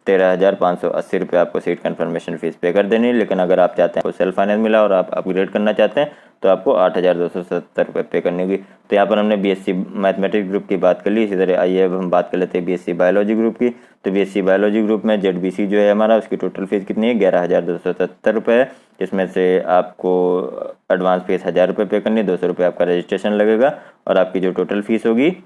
13,580 रुपये आपको सीट कंफर्मेशन फीस पे कर देनी है। लेकिन अगर आप चाहते हैं सेल्फ फाइनेंस मिला और आप अपग्रेड करना चाहते हैं तो आपको 8,270 रुपये पे करनी होगी। तो यहाँ पर हमने BSc मैथमेटिक्स ग्रुप की बात कर ली। इसी तरह आइए अब हम बात कर लेते हैं BSc बायोलॉजी ग्रुप की। तो BSc बायोलॉजी ग्रुप में ZBC जो है हमारा उसकी टोटल फीस कितनी है 11,277 रुपये है, जिसमें से आपको एडवांस फीस 1000 रुपये पे करनी है, 200 रुपये आपका रजिस्ट्रेशन लगेगा और आपकी जो टोटल फीस होगी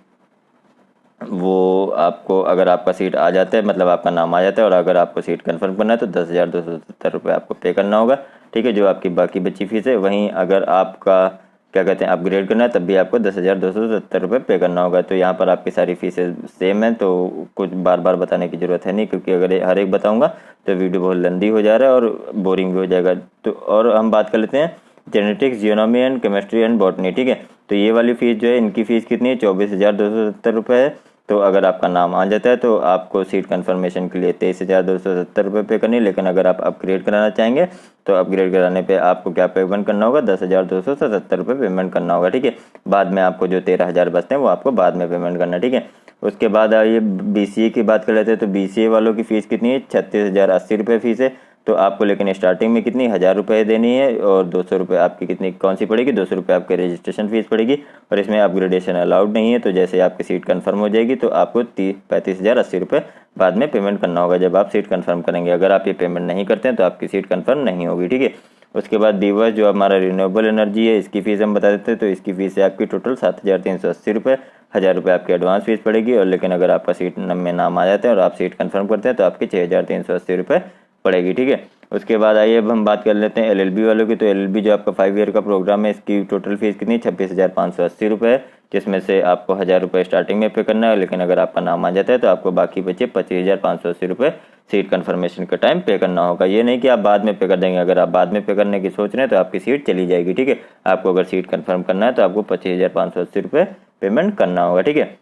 वो आपको अगर आपका सीट आ जाता है मतलब आपका नाम आ जाता है और अगर आपको सीट कंफर्म करना है तो 10,270 रुपये आपको पे करना होगा, ठीक है, जो आपकी बाकी बची फीस है। वहीं अगर आपका क्या कहते हैं अपग्रेड करना है तब भी आपको 10,270 रुपये पे करना होगा। तो यहाँ पर आपकी सारी फीसें सेम हैं तो कुछ बार बार बताने की ज़रूरत है नहीं, क्योंकि अगर हर एक बताऊँगा तो वीडियो बहुत लंबी हो जा रहा है और बोरिंग भी हो जाएगा। तो और हम बात कर लेते हैं genetics, genomics and chemistry and botany, ठीक है। तो ये वाली फ़ीस जो है इनकी फ़ीस कितनी है 24,270 रुपये है। तो अगर आपका नाम आ जाता है तो आपको सीट कंफर्मेशन के लिए 23,270 रुपये पे करनी है। लेकिन अगर आप अपग्रेड कराना चाहेंगे तो अपग्रेड कराने पे आपको क्या पेमेंट करना होगा 10,277 रुपये पेमेंट करना होगा, ठीक है। बाद में आपको जो 13,000 बचते हैं वो आपको बाद में पेमेंट करना है, ठीक है। उसके बाद आइए BCA की बात कर लेते हैं। तो BCA वालों की फ़ीस कितनी है 36,080 रुपये फ़ीस है। तो आपको लेकिन स्टार्टिंग में कितनी 1000 रुपये देनी है और 200 रुपये आपकी कितनी कौन सी पड़ेगी 200 रुपये आपकी रजिस्ट्रेशन फीस पड़ेगी और इसमें अपग्रेडेशन अलाउड नहीं है। तो जैसे आपकी सीट कंफर्म हो जाएगी तो आपको 35,080 रुपये बाद में पेमेंट करना होगा जब आप सीट कंफर्म करेंगे। अगर आप ये पेमेंट नहीं करते हैं तो आपकी सीट कंफर्म नहीं होगी, ठीक है। उसके बाद BWAS जो हमारा रिन्यूएबल एनर्जी है इसकी फ़ीस हम बता देते हैं। तो इसकी फ़ीस है आपकी टोटल 7,380 रुपये, 1000 रुपये आपकी एडवांस फीस पड़ेगी और लेकिन अगर आपका सीट में नाम आ जाता है और आप सीट कंफर्म करते हैं तो आपकी 6,380 रुपये पड़ेगी, ठीक है। उसके बाद आइए अब हम बात कर लेते हैं LLB वालों की। तो LLB जो आपका 5 ईयर का प्रोग्राम है इसकी टोटल फीस कितनी 26,580 रुपये है, जिसमें से आपको 1000 रुपये स्टार्टिंग में पे करना है। लेकिन अगर आपका नाम आ जाता है तो आपको बाकी बचे 25,580 रुपये सीट कंफर्मेशन के टाइम पे करना होगा। ये नहीं कि आप बाद में पे कर देंगे। अगर आप बाद में पे करने की सोच रहे हैं तो आपकी सीट चली जाएगी, ठीक है। आपको अगर सीट कंफर्म करना है तो आपको 25,580 रुपये पेमेंट करना होगा, ठीक है।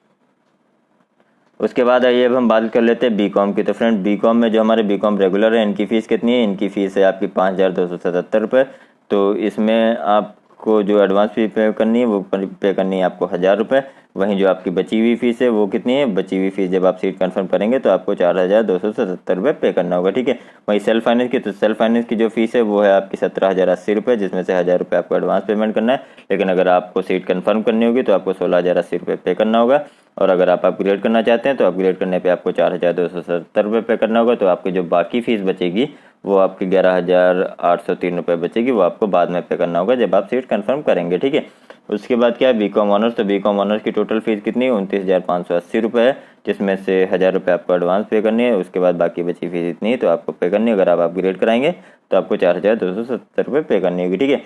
उसके बाद आइए अब हम बात कर लेते हैं बीकॉम की। तो फ्रेंड बीकॉम में जो हमारे बीकॉम रेगुलर है इनकी फ़ीस कितनी है? इनकी फ़ीस है आपकी 5,277 रुपये। तो इसमें आपको जो एडवांस फी पे करनी है वो पे करनी है आपको 1,000 रुपये। वहीं जो आपकी बची हुई फ़ीस है वो कितनी है? बची हुई फ़ीस जब आप सीट कंफर्म करेंगे तो आपको 4,277 रुपये पे करना होगा, ठीक है। वहीं सेल्फ फाइनेंस की, तो सेल्फ फाइनेंस की जो फीस है वो है आपकी 17,080 रुपये, जिसमें से 1,000 रुपये आपको एडवांस पेमेंट करना है। लेकिन अगर आपको सीट कंफर्म करनी होगी तो आपको 16,080 रुपये पे करना होगा। और अगर आप अपग्रेड करना चाहते हैं तो अपग्रेड करने पे आपको 4,277 रुपये पे करना होगा। तो आपकी जो बाकी फीस बचेगी वो आपकी 11,803 रुपये बचेगी, वो आपको बाद में पे करना होगा जब आप सीट कंफर्म करेंगे, ठीक है। उसके बाद क्या है बीकॉम ऑनर्स। तो बीकॉम ऑनर्स की टोटल फीस कितनी है? 29,580 रुपये है, जिसमें से 1,000 रुपये आपको एडवांस पे करनी है। उसके बाद बाकी बची फीस इतनी है तो आपको पे करनी है। अगर आप अपग्रेड कराएंगे तो आपको 4,270 रुपये पे करनी होगी, ठीक है।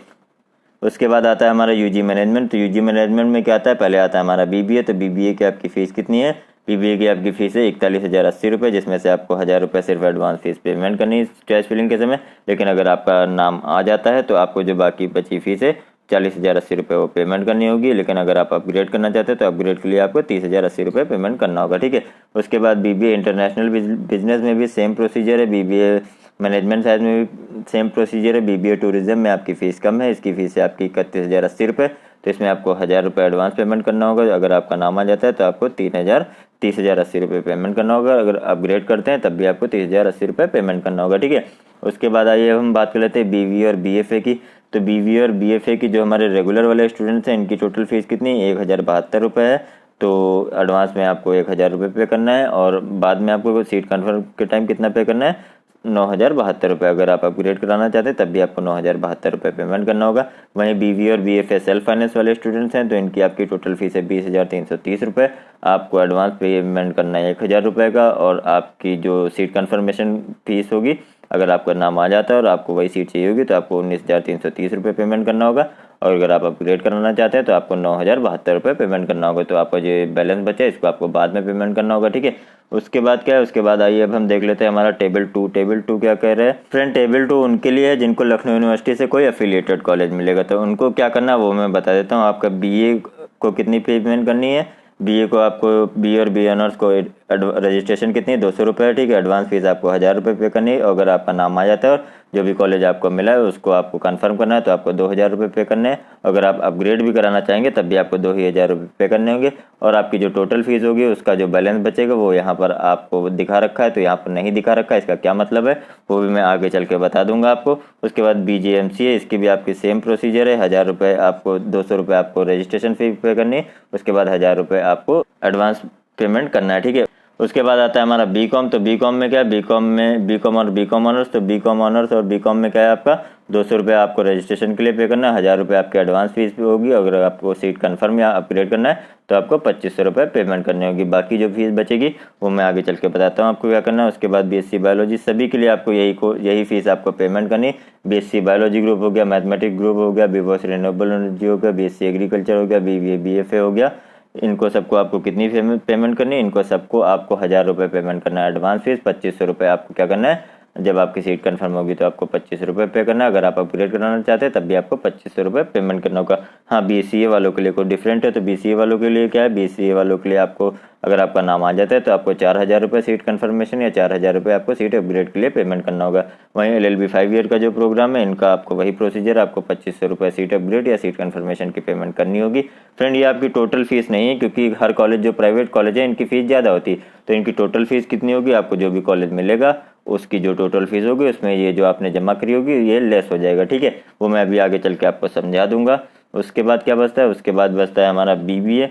उसके बाद आता है हमारा यूजी मैनेजमेंट। तो यूजी मैनेजमेंट में क्या आता है? पहले आता है हमारा बीबीए। तो बीबीए की आपकी फ़ीस कितनी है? बीबीए की आपकी फ़ीस है 41,080 रुपये, जिसमें से आपको 1,000 रुपये सिर्फ एडवांस फीस पेमेंट करनी है चॉइस फिलिंग के समय। लेकिन अगर आपका नाम आ जाता है तो आपको जो बाकी बची फीस है 40,080 रुपये वो पेमेंट करनी होगी। लेकिन अगर आप अपग्रेड करना चाहते हैं तो अपग्रेड के लिए आपको 30,080 रुपये पेमेंट करना होगा, ठीक है। उसके बाद बीबीए इंटरनेशनल बिजनेस में भी सेम प्रोसीजर है। बीबीए मैनेजमेंट साइड में भी सेम प्रोसीजर है। बीबीए टूरिज्म में आपकी फ़ीस कम है, इसकी फ़ीस है आपकी 31,080 रुपये। तो इसमें आपको 1,000 रुपये एडवांस पेमेंट करना होगा। अगर आपका नाम आ जाता है तो आपको 30,080 रुपये पेमेंट करना होगा। अगर अपग्रेड करते हैं तब भी आपको 30,080 रुपये पेमेंट करना होगा, ठीक है। उसके बाद आइए हम बात कर लेते हैं बीवीए और बीएफए की। तो बीवीए और बीएफए की जो हमारे रेगुलर वाले स्टूडेंट्स हैं इनकी टोटल फ़ीस कितनी है? 1,072 रुपये है। तो एडवांस में आपको 1,000 रुपये पे करना है और बाद में आपको सीट कन्फर्म के टाइम कितना पे करना है? 9,072 रुपये। अगर आप अपग्रेड कराना चाहते हैं तब भी आपको 9,072 रुपये पेमेंट करना होगा। वहीं बीवी और बीएफए सेल्फ फाइनेंस वाले स्टूडेंट्स हैं तो इनकी आपकी टोटल फीस है 20,330 रुपये। आपको एडवांस पेमेंट करना है 1,000 रुपये का। और आपकी जो सीट कन्फर्मेशन फीस होगी, अगर आपका नाम आ जाता है और आपको वही सीट चाहिए होगी तो आपको 19,330 रुपये पेमेंट करना होगा। और अगर आप अपग्रेड कराना चाहते हैं तो आपको 9,072 रुपये पेमेंट करना होगा। तो आपका जो बैलेंस बचा है इसको आपको बाद में पेमेंट करना होगा, ठीक है। उसके बाद क्या है? उसके बाद आइए अब हम देख लेते हैं हमारा टेबल 2। टेबल 2 क्या कह रहे हैं? फ्रेंड टेबल 2 उनके लिए है जिनको लखनऊ यूनिवर्सिटी से कोई एफिलिएटेड कॉलेज मिलेगा। तो उनको क्या करना है वो मैं बता देता हूँ। आपका बीए को कितनी पेमेंट करनी है? बीए को आपको बी और बी ऑनर्स को रजिस्ट्रेशन कितनी है? 200 रुपये है, ठीक है। एडवांस फीस आपको 1,000 रुपये पे करनी है। अगर आपका नाम आ जाता है और जो भी कॉलेज आपको मिला है उसको आपको कंफर्म करना है तो आपको 2,000 रुपये पे करने हैं। अगर आप अपग्रेड भी कराना चाहेंगे तब भी आपको 2,000 रुपये पे करने होंगे। और आपकी जो टोटल फीस होगी उसका जो बैलेंस बचेगा वो यहाँ पर आपको दिखा रखा है, तो यहाँ पर नहीं दिखा रखा है। इसका क्या मतलब है वो भी मैं आगे चल के बता दूंगा आपको। उसके बाद बीजेएमसी है, इसकी भी आपकी सेम प्रोसीजर है। 1,000 रुपये आपको 200 रुपये आपको रजिस्ट्रेशन फी पे करनी है। उसके बाद 1,000 रुपये आपको एडवांस पेमेंट करना है, ठीक है। उसके बाद आता है हमारा बीकॉम। तो बीकॉम में क्या है? बीकॉम में बीकॉम और बीकॉम ऑनर्स। तो बीकॉम ऑनर्स और बीकॉम में क्या है? आपका 200 रुपये आपको रजिस्ट्रेशन के लिए पे करना है। 1,000 रुपये आपकी एडवांस फीस भी होगी। अगर आपको सीट कंफर्म या अपग्रेड करना है तो आपको 2,500 रुपये पेमेंट करनी होगी। बाकी जो फीस बचेगी वो मैं आगे चल के बताता हूँ आपको क्या करना है। उसके बाद बीएससी बायोलॉजी सभी के लिए आपको यही फीस आपको पेमेंट करनी है। बीएससी बायोलॉजी ग्रुप हो गया, मैथमेटिक्स ग्रुप हो गया, बीबॉस रिन्यूएबल एनर्जी हो गया, बीएससी एग्रीकल्चर हो गया, बीबीए बीएफए हो गया। इनको सबको आपको कितनी पेमेंट करनी है? इनको सबको आपको 1,000 रुपये पेमेंट करना है एडवांस फीस। 2,500 रुपये आपको क्या करना है? जब आपकी सीट कंफर्म होगी तो आपको 25 रुपये पे करना है। अगर आप अपग्रेड कराना चाहते हैं तब भी आपको 2,500 रुपये पेमेंट करना होगा। हाँ, बीसीए वालों के लिए कोई डिफरेंट है। तो बीसीए वालों के लिए क्या है? बीसीए वालों के लिए आपको अगर आपका नाम आ जाता है तो आपको 4,000 रुपये सीट कंफर्मेशन या 4,000 रुपये आपको सीट अपग्रेड के लिए पेमेंट करना होगा। वहीं एलएलबी 5 ईयर का जो प्रोग्राम है इनका आपको वही प्रोसीजर, आपको 2,500 रुपये सीट अपग्रेड या सीट कंफर्मेशन की पेमेंट करनी होगी। फ्रेंड ये आपकी टोटल फीस नहीं है, क्योंकि हर कॉलेज जो प्राइवेट कॉलेज है इनकी फ़ीस ज़्यादा होती है। तो इनकी टोटल फीस कितनी होगी? आपको जो भी कॉलेज मिलेगा उसकी जो टोटल फीस होगी उसमें ये जो आपने जमा करी होगी ये लेस हो जाएगा, ठीक है। वो मैं अभी आगे चल के आपको समझा दूंगा। उसके बाद क्या बचता है? उसके बाद बचता है हमारा बीबीए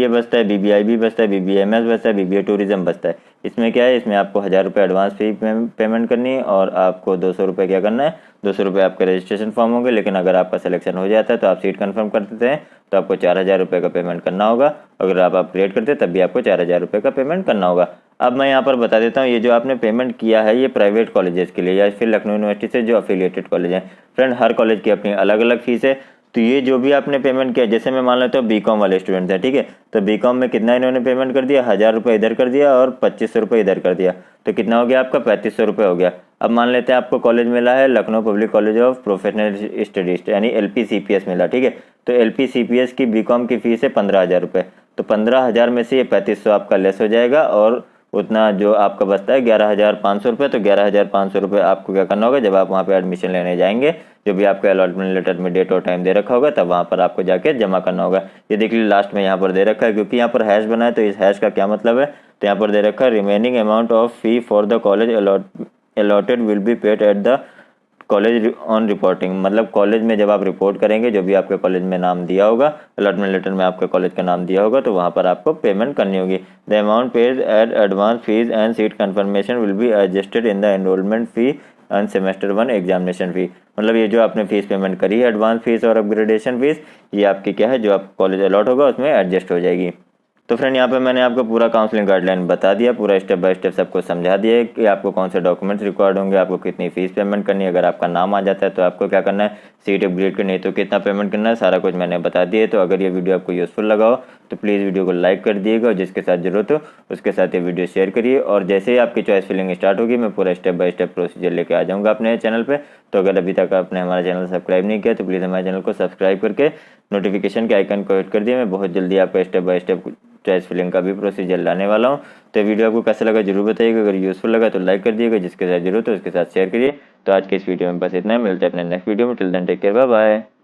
बचता है, बीबीआईबी बचता है, बीबीएमएस बचता है, बीबीए टूरिज्म बचता है। इसमें क्या है? इसमें आपको 1,000 रुपये एडवांस फी पेमेंट करनी है और आपको 200 रुपये क्या करना है? 200 रुपये आपके रजिस्ट्रेशन फॉर्म होंगे। लेकिन अगर आपका सिलेक्शन हो जाता है तो आप सीट कंफर्म कर देते हैं तो आपको 4,000 रुपये का पेमेंट करना होगा। अगर आप अपग्रेड करते हैं तब भी आपको 4,000 रुपये का पेमेंट करना होगा। अब मैं यहाँ पर बता देता हूँ, ये जो आपने पेमेंट किया है ये प्राइवेट कॉलेजेस के लिए या फिर लखनऊ यूनिवर्सिटी से जो अफिलिएटेड कॉलेज हैं। फ्रेंड हर कॉलेज की अपनी अलग अलग फीस है। तो ये जो भी आपने पेमेंट किया, जैसे मैं मान लेता हूँ बीकॉम वाले स्टूडेंट्स हैं, ठीक है। तो बीकॉम में कितना इन्होंने पेमेंट कर दिया? 1,000 रुपये इधर कर दिया और 2,500 रुपये इधर कर दिया। तो कितना हो गया आपका? 3,500 रुपये हो गया। अब मान लेते हैं आपको कॉलेज मिला है Lucknow public college of professional studies यानी LPCPS मिला, ठीक है। तो LPCPS की बीकॉम की फीस है 15,000 रुपये। तो 15,000 में से ये 3500 आपका लेस हो जाएगा और उतना जो आपका बचता है 11,500 रुपये। तो 11,500 रुपये आपको क्या करना होगा, जब आप वहाँ पे एडमिशन लेने जाएंगे, जो भी आपका अलॉटमेंट लेटर में डेट और टाइम दे रखा होगा, तब वहाँ पर आपको जाके जमा करना होगा। ये देख लीजिए लास्ट में यहाँ पर दे रखा है, क्योंकि यहाँ पर हैश बना है तो इस हैश का क्या मतलब है, तो यहाँ पर दे रखा है remaining amount of fee for the college allotted will be paid at the college on reporting. मतलब कॉलेज में जब आप रिपोर्ट करेंगे, जो भी आपके कॉलेज में नाम दिया होगा, अलॉटमेंट लेटर में आपके कॉलेज का नाम दिया होगा, तो वहाँ पर आपको पेमेंट करनी होगी। The amount paid at advance fees and seat confirmation will be adjusted in the enrolment fee and semester 1 examination fee. मतलब ये जो आपने फीस पेमेंट करी है, एडवांस फीस और अपग्रेडेशन फीस, ये आपकी क्या है, जो आप कॉलेज अलॉट होगा उसमें एडजस्ट हो जाएगी। तो फ्रेंड यहाँ पे मैंने आपको पूरा काउंसलिंग गाइडलाइन बता दिया, पूरा स्टेप बाय स्टेप सबको समझा दिया है कि आपको कौन से डॉक्यूमेंट्स रिक्वायर्ड होंगे, आपको कितनी फीस पेमेंट करनी है, अगर आपका नाम आ जाता है तो आपको क्या करना है, सीट अपग्रेड करनी है तो कितना पेमेंट करना है, सारा कुछ मैंने बता दिया है। तो अगर ये वीडियो आपको यूजफुल लगा हो तो प्लीज़ वीडियो को लाइक कर दिएगा और जिसके साथ जरूरत हो उसके साथ ये वीडियो शेयर करिए। और जैसे ही आपकी चॉइस फिलिंग स्टार्ट होगी, मैं पूरा स्टेप बाय स्टेप प्रोसीजर लेके आ जाऊँगा अपने चैनल पर। तो अगर अभी तक आपने हमारा चैनल सब्सक्राइब नहीं किया तो प्लीज़ हमारे चैनल को सब्सक्राइब करके नोटिफिकेशन के आइकन को हिट कर दिए। मैं बहुत जल्दी आपका step by step choice filling का भी प्रोसीजर लाने वाला हूँ। तो वीडियो आपको कैसा लगा जरूर बताइएगा, अगर यूजफुल लगा तो लाइक कर दिएगा, जिसके साथ जरूरत हो उसके साथ शेयर करिए। तो आज के इस वीडियो में बस इतना है, मिलते हैं अपने नेक्स्ट वीडियो में। Till then take care, bye bye.